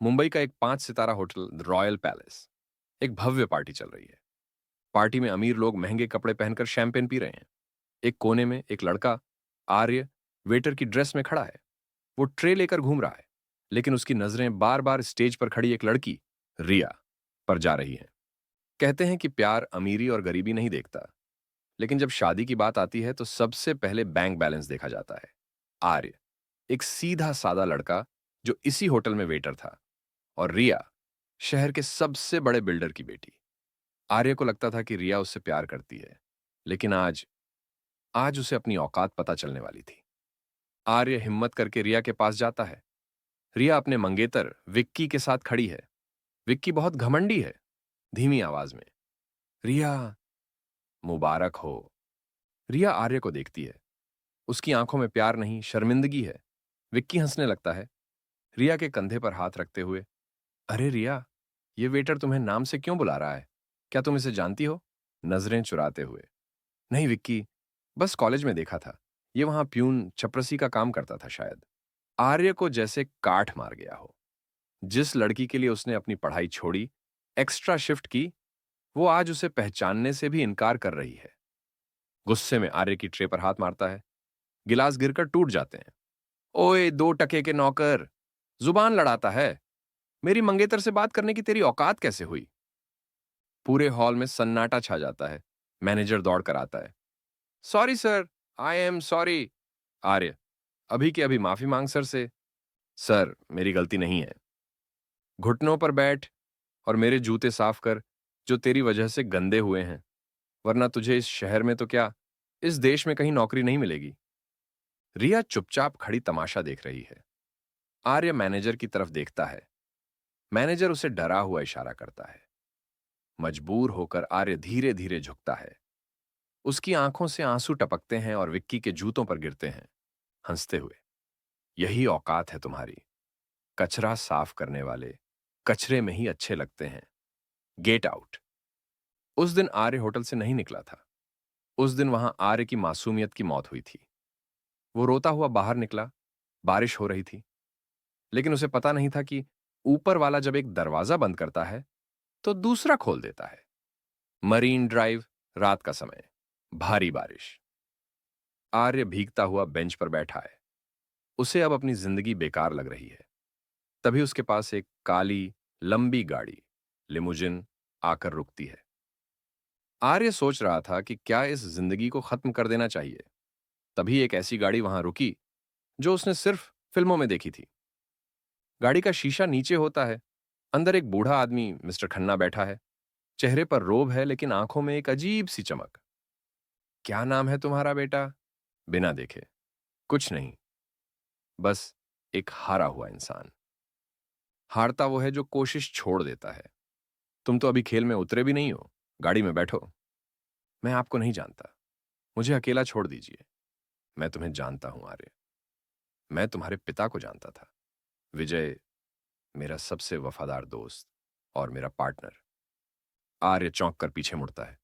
मुंबई का एक 5 सितारा hotel royal palace. एक भव्य पार्टी चल रही है। पार्टी में अमीर लोग महंगे कपड़े पहनकर शैंपेन पी रहे हैं। एक कोने में एक लड़का आर्य वेटर की ड्रेस में खड़ा है। वो ट्रे लेकर घूम रहा है, लेकिन उसकी नजरें बार बार स्टेज पर खड़ी एक लड़की रिया पर जा रही हैं। कहते हैं कि प्यार अमीरी और गरीबी नहीं देखता, लेकिन जब शादी की बात आती है तो सबसे पहले बैंक बैलेंस देखा जाता है। आर्य एक सीधा सादा लड़का जो इसी होटल में वेटर था, और रिया शहर के सबसे बड़े बिल्डर की बेटी। आर्य को लगता था कि रिया उससे प्यार करती है, लेकिन आज आज उसे अपनी औकात पता चलने वाली थी। आर्य हिम्मत करके रिया के पास जाता है। रिया अपने मंगेतर विक्की के साथ खड़ी है। विक्की बहुत घमंडी है, धीमी आवाज में, रिया, मुबारक हो। रिया आर्य को देखती है। उसकी आंखों में प्यार नहीं, शर्मिंदगी है। विक्की हंसने लगता है, रिया के कंधे पर हाथ रखते हुए। अरे रिया, ये वेटर तुम्हें नाम से क्यों बुला रहा है? क्या तुम इसे जानती हो? नजरें चुराते हुए। नहीं विक्की, बस कॉलेज में देखा था। ये वहां प्यून चपरसी का काम करता था शायद। आर्य को जैसे काठ मार गया हो। जिस लड़की के लिए उसने अपनी पढ़ाई छोड़ी, एक्स्ट्रा शिफ्ट की, वो आज उसे पहचानने से भी इनकार कर रही है। गुस्से में आर्य की ट्रे पर हाथ मारता है। गिलास गिरकर टूट जाते हैं। ओए 2 टके के नौकर, जुबान लड़ाता है। मेरी मंगेतर से बात करने की तेरी औकात कैसे हुई? पूरे हॉल में सन्नाटा छा जाता है। मैनेजर दौड़ कर आता है। Sorry sir, I am sorry. Arya, अभी के अभी माफी मांग सर से। सर, मेरी गलती नहीं है। घुटनों पर बैठ और मेरे जूते साफ कर, जो तेरी वजह से गंदे हुए हैं, वरना तुझे इस शहर में तो क्या, इस देश में कहीं नौकरी नहीं मिलेगी। रिया चुपचाप खड़ी तमाशा देख रही है। आर्य मैनेजर की तरफ देखता है। मैनेजर उसे डरा हुआ इशारा करता है। मजबूर होकर आर्य धीरे धीरे झुकता है। उसकी आंखों से आंसू टपकते हैं और विक्की के जूतों पर गिरते हैं, हंसते हुए। यही औकात है तुम्हारी। कचरा साफ करने वाले कचरे में ही अच्छे लगते हैं। Get out. उस दिन आर्य होटल से नहीं निकला था। उस दिन वहां आर्य की मासूमियत की मौत हुई थी। वो रोता हुआ बाहर निकला। बारिश हो रही थी, लेकिन उसे पता नहीं था कि ऊपर वाला जब एक दरवाजा बंद करता है तो दूसरा खोल देता है। मरीन ड्राइव, रात का समय, भारी बारिश। आर्य भीगता हुआ बेंच पर बैठा है। उसे अब अपनी जिंदगी बेकार लग रही है। तभी उसके पास एक काली, लंबी गाड़ी, लिमुजिन, आकर रुकती है। आर्य सोच रहा था कि क्या इस जिंदगी को खत्म कर देना चाहिए। तभी एक ऐसी गाड़ी वहां रुकी जो उसने सिर्फ फिल्मों में देखी थी। गाड़ी का शीशा नीचे होता है। अंदर एक बूढ़ा आदमी मिस्टर खन्ना बैठा है। चेहरे पर रोब है, लेकिन आंखों में एक अजीब सी चमक। क्या नाम है तुम्हारा बेटा? बिना देखे। कुछ नहीं, बस एक हारा हुआ इंसान। हारता वो है जो कोशिश छोड़ देता है। तुम तो अभी खेल में उतरे भी नहीं हो। गाड़ी में बैठो। मैं आपको नहीं जानता। मुझे अकेला छोड़ दीजिए। मैं तुम्हें जानता हूं आर्य। मैं तुम्हारे पिता को जानता था, विजय, मेरा सबसे वफादार दोस्त और मेरा पार्टनर। आर्य चौंक कर पीछे मुड़ता है।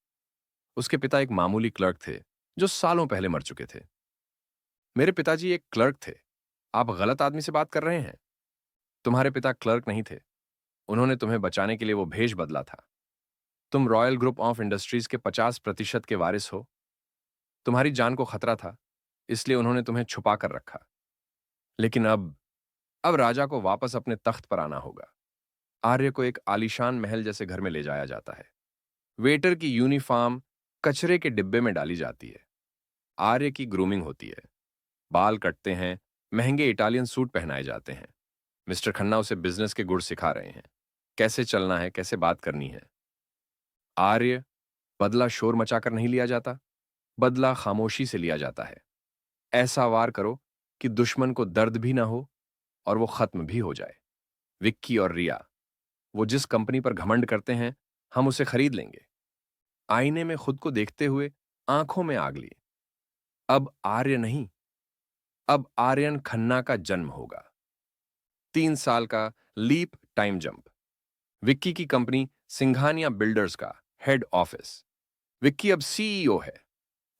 उसके पिता एक मामूली क्लर्क थे जो सालों पहले मर चुके थे। मेरे पिताजी एक क्लर्क थे। आप गलत आदमी से बात कर रहे हैं। तुम्हारे पिता क्लर्क नहीं थे। उन्होंने तुम्हें बचाने के लिए वो भेष बदला था। तुम रॉयल ग्रुप ऑफ इंडस्ट्रीज के 50% के वारिस हो। तुम्हारी जान को खतरा था, इसलिए उन्होंने तुम्हें छुपा कर रखा। लेकिन अब राजा को वापस अपने तख्त पर आना होगा। आर्य को एक आलीशान महल जैसे घर में ले जाया जाता है। वेटर की यूनिफॉर्म कचरे के डिब्बे में डाली जाती है। आर्य की ग्रूमिंग होती है। बाल कटते हैं, महंगे इटालियन सूट पहनाए जाते हैं। मिस्टर खन्ना उसे बिजनेस के गुर सिखा रहे हैं, कैसे चलना है, कैसे बात करनी है। आर्य, बदला शोर मचाकर नहीं लिया जाता, बदला खामोशी से लिया जाता है। ऐसा वार करो कि दुश्मन को दर्द भी ना हो और वो खत्म भी हो जाए। विक्की और रिया, वो जिस कंपनी पर घमंड करते हैं, हम उसे खरीद लेंगे। आईने में खुद को देखते हुए आंखों में आग ली। अब आर्य नहीं, अब आर्यन खन्ना का जन्म होगा। 3 साल का लीप टाइम जंप। विक्की की कंपनी सिंघानिया बिल्डर्स का हेड ऑफिस। विक्की अब सीईओ है।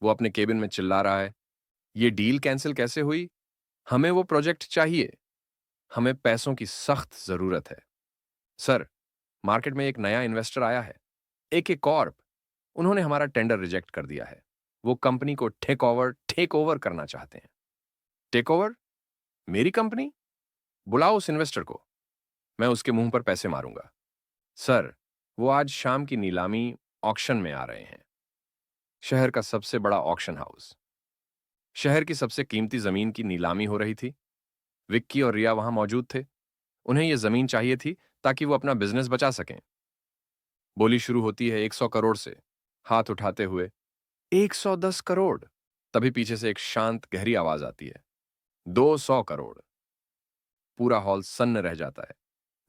वो अपने केबिन में चिल्ला रहा है, ये डील कैंसिल कैसे हुई? हमें वो प्रोजेक्ट चाहिए। हमें पैसों की सख्त जरूरत है। सर, मार्केट में एक नया इन्वेस्टर आया है, एके कॉर्प। उन्होंने हमारा टेंडर रिजेक्ट कर दिया है। वो कंपनी को टेक ओवर करना चाहते हैं। Take over? मेरी कंपनी? बुलाओ उस इन्वेस्टर को। मैं उसके मुंह पर पैसे मारूंगा। सर, वो आज शाम की नीलामी ऑक्शन में आ रहे हैं। शहर का सबसे बड़ा ऑक्शन हाउस। शहर की सबसे कीमती जमीन की नीलामी हो रही थी। विक्की और रिया वहां मौजूद थे। उन्हें यह जमीन चाहिए थी ताकि वो अपना बिजनेस बचा सकें। बोली शुरू होती है 100 करोड़ से। हाथ उठाते हुए 110 करोड़। तभी पीछे से एक शांत गहरी आवाज आती है, 200 करोड़। पूरा हॉल सन्न रह जाता है।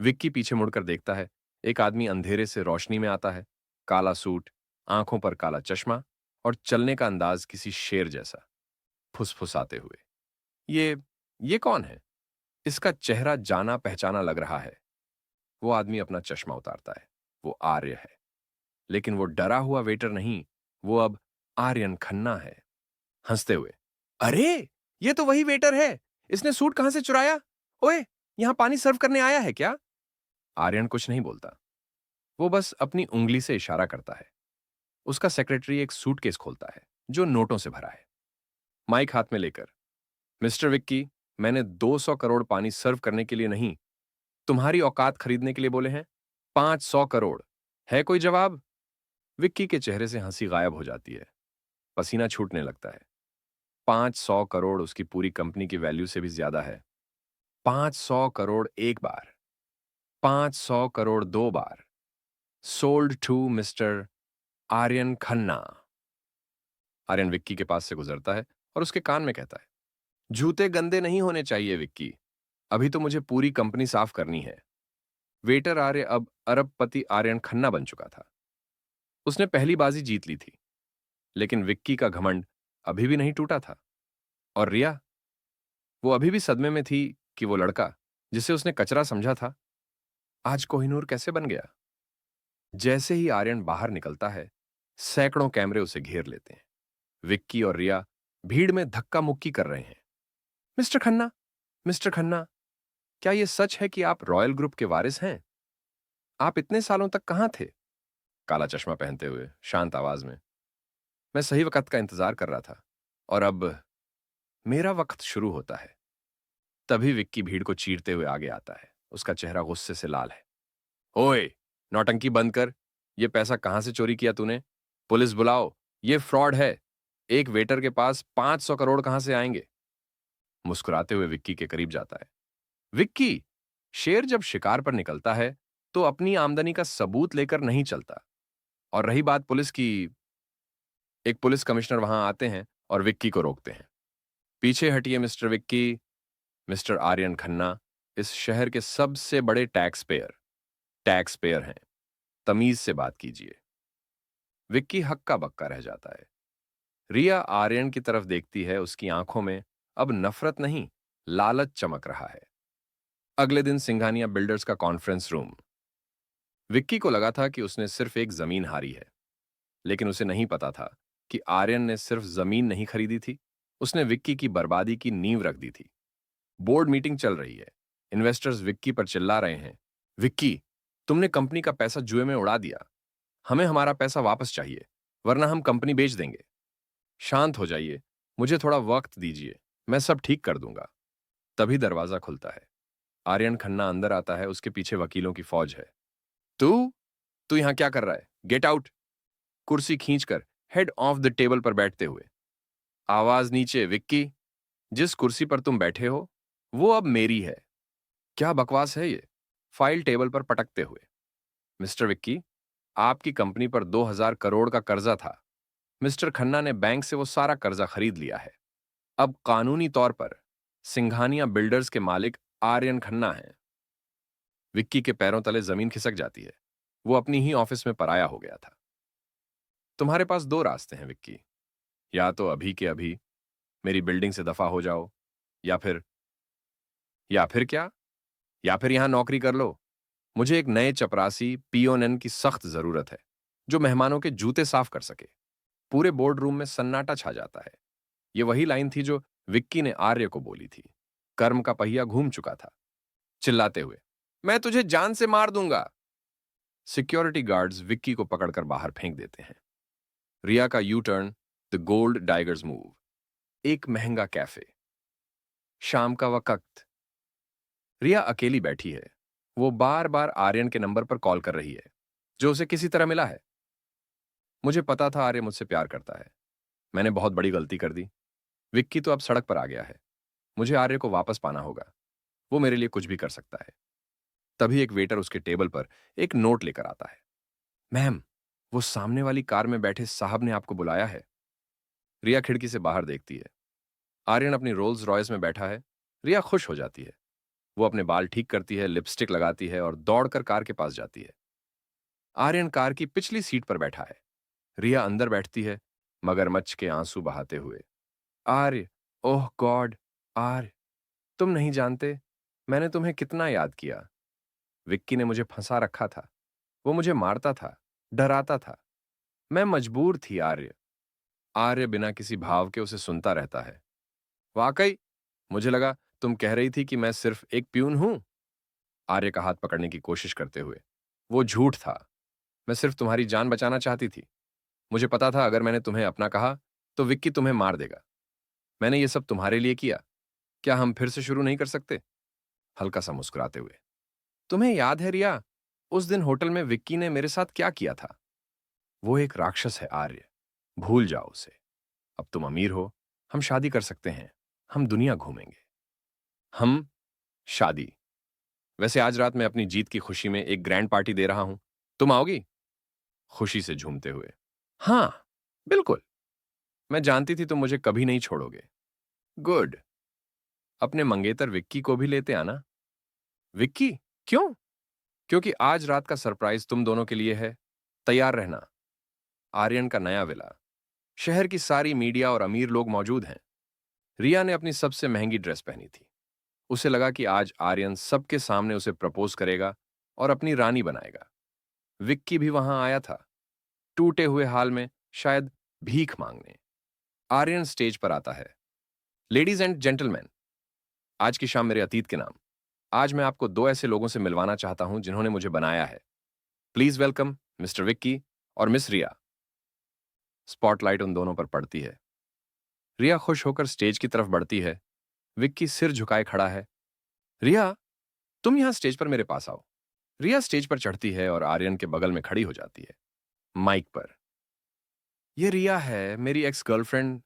विक्की पीछे मुड़कर देखता है। एक आदमी अंधेरे से रोशनी में आता है। काला सूट, आंखों पर काला चश्मा और चलने का अंदाज किसी शेर जैसा, फुसफुसाते हुए। ये ये कौन है? इसका चेहरा जाना पहचाना लग रहा है। वो आदमी अपना चश्मा उतारता है। वो आर्य है। लेकिन वो डरा हुआ वेटर नहीं, वो अब आर्यन खन्ना है। हंसते हुए, अरे, ये तो वही वेटर है। इसने सूट कहां से चुराया? ओए, यहां पानी सर्व करने आया है क्या? आर्यन कुछ नहीं बोलता। वो बस अपनी उंगली से इशारा करता है। उसका सेक्रेटरी एक सूटकेस खोलता है जो नोटों से भरा है। माइक हाथ में लेकर, मिस्टर विक्की, मैंने 200 करोड़ पानी सर्व करने के लिए नहीं, तुम्हारी औकात खरीदने के लिए बोले हैं। 500 करोड़। है कोई जवाब? विक्की के चेहरे से हंसी गायब हो जाती है। पसीना छूटने लगता है। 500 करोड़ उसकी पूरी कंपनी की वैल्यू से भी ज्यादा है। 500 करोड़ एक बार, 500 करोड़ दो बार। Sold to mister Aryan Khanna. Aryan Vicky के पास से गुजरता है और उसके कान में कहता है, जूते गंदे नहीं होने चाहिए विक्की। अभी तो मुझे पूरी कंपनी साफ करनी है। वेटर आर्य अब अरबपति आर्यन खन्ना बन चुका था। उसने पहली बाजी जीत ली थी। लेकिन विक्की का घमंड अभी भी नहीं टूटा था। और रिया, वो अभी भी सदमे में थी कि वो लड़का जिसे उसने कचरा समझा था, आज कोहिनूर कैसे बन गया। जैसे ही आर्यन बाहर निकलता है, सैकड़ों कैमरे उसे घेर लेते हैं। विक्की और रिया भीड़ में धक्का मुक्की कर रहे हैं। मिस्टर खन्ना, मिस्टर खन्ना, क्या यह सच है कि आप रॉयल ग्रुप के वारिस हैं? आप इतने सालों तक कहां थे? काला चश्मा पहनते हुए शांत आवाज में, मैं सही वक्त का इंतजार कर रहा था और अब मेरा वक्त शुरू होता है। तभी विक्की भीड़ को चीरते हुए आगे आता है। उसका चेहरा गुस्से से लाल है। ओए, नौटंकी बंद कर। ये पैसा कहां से चोरी किया तूने? पुलिस बुलाओ। ये फ्रॉड है। एक वेटर के पास 500 करोड़ कहां से आएंगे? मुस्कुराते हुए विक्की के करीब जाता है। विक्की, शेर जब शिकार पर निकलता है तो अपनी आमदनी का सबूत लेकर नहीं चलता। और रही बात पुलिस की, एक पुलिस कमिश्नर वहां आते हैं और विक्की को रोकते हैं। पीछे हटिए मिस्टर विक्की। मिस्टर आर्यन खन्ना इस शहर के सबसे बड़े टैक्स पेयर हैं। तमीज से बात कीजिए। विक्की हक्का बक्का रह जाता है। रिया आर्यन की तरफ देखती है। उसकी आंखों में अब नफरत नहीं, लालच चमक रहा है। अगले दिन सिंघानिया बिल्डर्स का कॉन्फ्रेंस रूम। विक्की को लगा था कि उसने सिर्फ एक जमीन हारी है, लेकिन उसे नहीं पता था कि आर्यन ने सिर्फ जमीन नहीं खरीदी थी, उसने विक्की की बर्बादी की नींव रख दी थी। बोर्ड मीटिंग चल रही है। इन्वेस्टर्स विक्की पर चिल्ला रहे हैं, विक्की, तुमने कंपनी का पैसा जुए में उड़ा दिया। हमें हमारा पैसा वापस चाहिए, वरना हम कंपनी बेच देंगे। शांत हो जाइए, मुझे थोड़ा वक्त दीजिए, मैं सब ठीक कर दूंगा। तभी दरवाजा खुलता है। आर्यन खन्ना अंदर आता है। उसके पीछे वकीलों की फौज है। तू तू यहां क्या कर रहा है? Get out. कुर्सी खींचकर हेड ऑफ द टेबल पर बैठते हुए, आवाज नीचे, विक्की, जिस कुर्सी पर तुम बैठे हो वो अब मेरी है। क्या बकवास है ये? फाइल टेबल पर पटकते हुए, मिस्टर विक्की, आपकी कंपनी पर 2000 करोड़ का कर्जा था। मिस्टर खन्ना ने बैंक से वो सारा कर्जा खरीद लिया है। अब कानूनी तौर पर सिंघानिया बिल्डर्स के मालिक आर्यन खन्ना हैं। विक्की के पैरों तले जमीन खिसक जाती है। वो अपनी ही ऑफिस में पराया हो गया था। तुम्हारे पास दो रास्ते हैं विक्की। या तो अभी के अभी मेरी बिल्डिंग से दफा हो जाओ, या फिर क्या? या फिर यहां नौकरी कर लो। मुझे एक नए चपरासी पीओनएन की सख्त जरूरत है, जो मेहमानों के जूते साफ कर सके। पूरे बोर्ड रूम में सन्नाटा छा जाता है। ये वही लाइन थी जो विक्की ने आर्य को बोली थी। कर्म का पहिया घूम चुका था। चिल्लाते हुए, मैं तुझे जान से मार दूंगा। सिक्योरिटी गार्ड्स विक्की को पकड़कर बाहर फेंक देते हैं। रिया का U turn, the gold diggers move. एक महंगा कैफे। शाम का वक्त। रिया अकेली बैठी है। वो बार बार आर्यन के नंबर पर कॉल कर रही है, जो उसे किसी तरह मिला है। मुझे पता था आर्य मुझसे प्यार करता है। मैंने बहुत बड़ी गलती कर दी। विक्की तो अब सड़क पर आ गया है। मुझे आर्य को वापस पाना होगा। वो मेरे लिए कुछ भी कर सकता है। तभी एक वेटर उसके टेबल पर एक नोट लेकर आता है। मैम, वो सामने वाली कार में बैठे साहब ने आपको बुलाया है। रिया खिड़की से बाहर देखती है। आर्यन अपनी रोल्स रॉयस में बैठा है। रिया खुश हो जाती है। वो अपने बाल ठीक करती है, लिपस्टिक लगाती है और दौड़कर कार के पास जाती है। आर्यन कार की पिछली सीट पर बैठा है। रिया अंदर बैठती है, मगरमच्छ के आंसू बहाते हुए। आर्य, ओह गॉड, आर्य, तुम नहीं जानते मैंने तुम्हें कितना याद किया। विक्की ने मुझे फंसा रखा था। वो मुझे मारता था, डराता था। मैं मजबूर थी आर्य। आर्य बिना किसी भाव के उसे सुनता रहता है। वाकई, मुझे लगा तुम कह रही थी कि मैं सिर्फ एक प्यून हूं। आर्य का हाथ पकड़ने की कोशिश करते हुए। वो झूठ था। मैं सिर्फ तुम्हारी जान बचाना चाहती थी। मुझे पता था अगर मैंने तुम्हें अपना कहा तो विक्की तुम्हें मार देगा। मैंने ये सब तुम्हारे लिए किया। क्या हम फिर से शुरू नहीं कर सकते? हल्का सा मुस्कुराते हुए। तुम्हें याद है रिया, उस दिन होटल में विक्की ने मेरे साथ क्या किया था? वो एक राक्षस है आर्य। भूल जाओ उसे। अब तुम अमीर हो। हम शादी कर सकते हैं। हम दुनिया घूमेंगे। हम शादी। वैसे आज रात मैं अपनी जीत की खुशी में एक ग्रैंड पार्टी दे रहा हूं। तुम आओगी? खुशी से झूमते हुए। हां, बिल्कुल। मैं जानती थी तुम मुझे कभी नहीं छोड़ोगे। गुड। अपने मंगेतर विक्की को भी लेते आना। विक्की? क्यों? क्योंकि आज रात का सरप्राइज तुम दोनों के लिए है। तैयार रहना। आर्यन का नया विला। शहर की सारी मीडिया और अमीर लोग मौजूद हैं। रिया ने अपनी सबसे महंगी ड्रेस पहनी थी। उसे लगा कि आज आर्यन सबके सामने उसे प्रपोज करेगा और अपनी रानी बनाएगा। विक्की भी वहां आया था, टूटे हुए हाल में, शायद भीख मांगने। आर्यन स्टेज पर आता है। लेडीज एंड जेंटलमैन, आज की शाम मेरे अतीत के नाम। आज मैं आपको दो ऐसे लोगों से मिलवाना चाहता हूं जिन्होंने मुझे बनाया है। प्लीज वेलकम मिस्टर विक्की और मिस रिया। स्पॉटलाइट उन दोनों पर पड़ती है। रिया खुश होकर स्टेज की तरफ बढ़ती है। विक्की सिर झुकाए खड़ा है। रिया, तुम यहां स्टेज पर मेरे पास आओ। रिया स्टेज पर चढ़ती है और आर्यन के बगल में खड़ी हो जाती है। माइक पर, ये रिया है, मेरी एक्स गर्लफ्रेंड।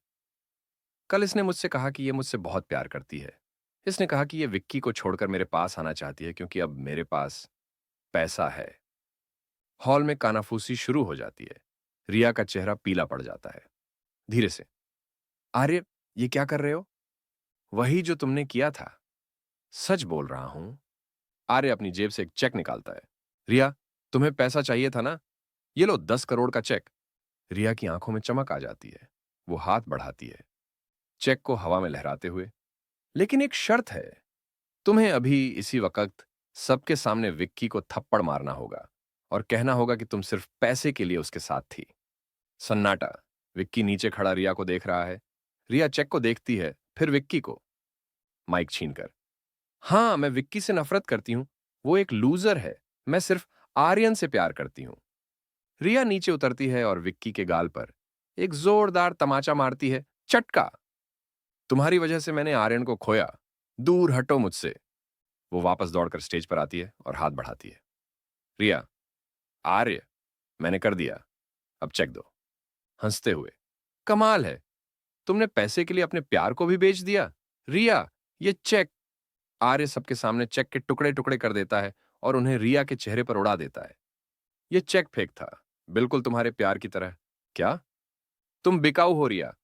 कल इसने मुझसे कहा कि ये मुझसे बहुत प्यार करती है। इसने कहा कि ये विक्की को छोड़कर मेरे पास आना चाहती है क्योंकि अब मेरे पास पैसा है। हॉल में कानाफूसी शुरू हो जाती है। रिया का चेहरा पीला पड़ जाता है। धीरे से, आर्य, ये क्या कर रहे हो? वही जो तुमने किया था। सच बोल रहा हूं। आर्य अपनी जेब से एक चेक निकालता है। रिया, तुम्हें पैसा चाहिए था ना? ये लो 10 करोड़ का चेक। रिया की आंखों में चमक आ जाती है। वो हाथ बढ़ाती है, चेक को हवा में लहराते हुए। लेकिन एक शर्त है। तुम्हें अभी इसी वक्त सबके सामने विक्की को थप्पड़ मारना होगा और कहना होगा कि तुम सिर्फ पैसे के लिए उसके साथ थी। सन्नाटा। विक्की नीचे खड़ा रिया को देख रहा है। रिया चेक को देखती है, फिर विक्की को। माइक छीनकर, हां, मैं विक्की से नफरत करती हूं। वो एक लूजर है। मैं सिर्फ आर्यन से प्यार करती हूं। रिया नीचे उतरती है और विक्की के गाल पर एक जोरदार तमाचा मारती है। चटका। तुम्हारी वजह से मैंने आर्यन को खोया। दूर हटो मुझसे। वो वापस दौड़कर स्टेज पर आती है और हाथ बढ़ाती है। रिया, आर्य, मैंने कर दिया। अब चेक दो। हंसते हुए, कमाल है, तुमने पैसे के लिए अपने प्यार को भी बेच दिया। रिया, ये चेक। आर्य सबके सामने चेक के टुकड़े टुकड़े कर देता है और उन्हें रिया के चेहरे पर उड़ा देता है। ये चेक फेक था, बिल्कुल तुम्हारे प्यार की तरह। क्या? तुम बिकाऊ हो रिया,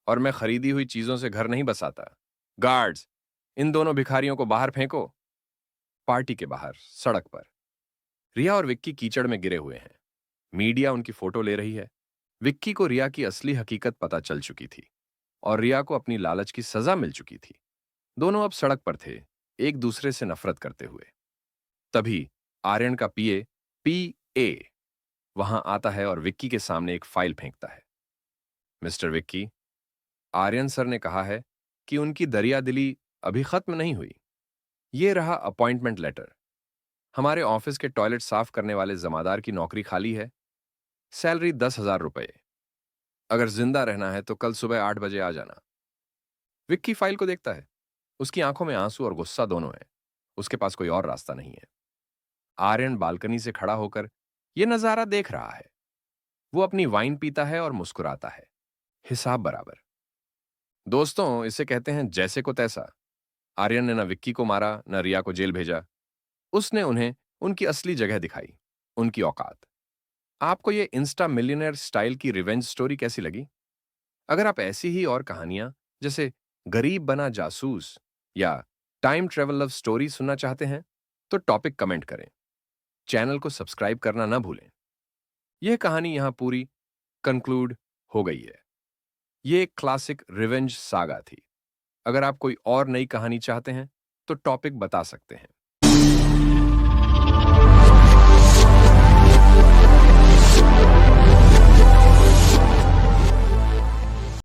और मैं खरीदी हुई चीजों से घर नहीं बसाता। गार्ड्स, इन दोनों भिखारियों को बाहर फेंको। पार्टी के बाहर सड़क पर रिया और विक्की कीचड़ में गिरे हुए हैं। मीडिया उनकी फोटो ले रही है। विक्की को रिया की असली हकीकत पता चल चुकी थी और रिया को अपनी लालच की सजा मिल चुकी थी। दोनों अब सड़क पर थे, एक दूसरे से नफरत करते हुए। तभी आर्यन का पीए, पी वहां आता है और विक्की के सामने एक फाइल फेंकता है। मिस्टर विक्की, आर्यन सर ने कहा है कि उनकी दरिया दिली अभी खत्म नहीं हुई। ये रहा अपॉइंटमेंट लेटर। हमारे ऑफिस के टॉयलेट साफ करने वाले जमादार की नौकरी खाली है, सैलरी 10,000 रुपए। अगर जिंदा रहना है तो कल सुबह 8 बजे आ जाना। विक्की फाइल को देखता है। उसकी आंखों में आंसू और गुस्सा दोनों है। उसके पास कोई और रास्ता नहीं है। आर्यन बालकनी से खड़ा होकर यह नजारा देख रहा है। वो अपनी वाइन पीता है और मुस्कुराता है। हिसाब बराबर। दोस्तों, इसे कहते हैं जैसे को तैसा। आर्यन ने न विक्की को मारा न रिया को जेल भेजा। उसने उन्हें उनकी असली जगह दिखाई, उनकी औकात। आपको ये इंस्टा मिलियनेयर स्टाइल की रिवेंज स्टोरी कैसी लगी? अगर आप ऐसी ही और कहानियां, जैसे गरीब बना जासूस या टाइम ट्रेवल लव स्टोरी सुनना चाहते हैं, तो टॉपिक कमेंट करें। चैनल को सब्सक्राइब करना ना भूलें। यह कहानी यहां पूरी कंक्लूड हो गई है। ये एक क्लासिक रिवेंज सागा थी। अगर आप कोई और नई कहानी चाहते हैं, तो टॉपिक बता सकते हैं।